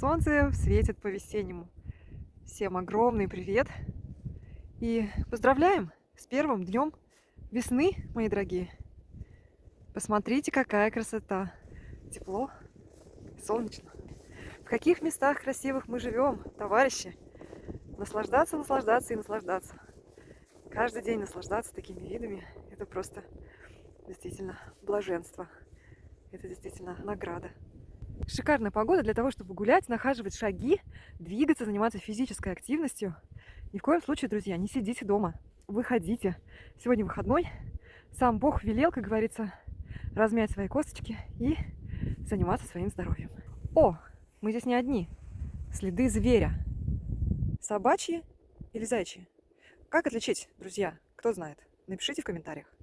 солнце светит по-весеннему. Всем огромный привет и поздравляем с первым днем весны, мои дорогие. Посмотрите, какая красота. Тепло, солнечно. В каких местах красивых мы живем, товарищи. Наслаждаться, наслаждаться и наслаждаться. Каждый день наслаждаться такими видами – это просто действительно блаженство. Это действительно награда. Шикарная погода для того, чтобы гулять, нахаживать шаги, двигаться, заниматься физической активностью. Ни в коем случае, друзья, не сидите дома. Выходите. Сегодня выходной. Сам Бог велел, как говорится, размять свои косточки и заниматься своим здоровьем. О, мы здесь не одни. Следы зверя. Собачьи или зайчьи? Как отличить, друзья? Кто знает? Напишите в комментариях.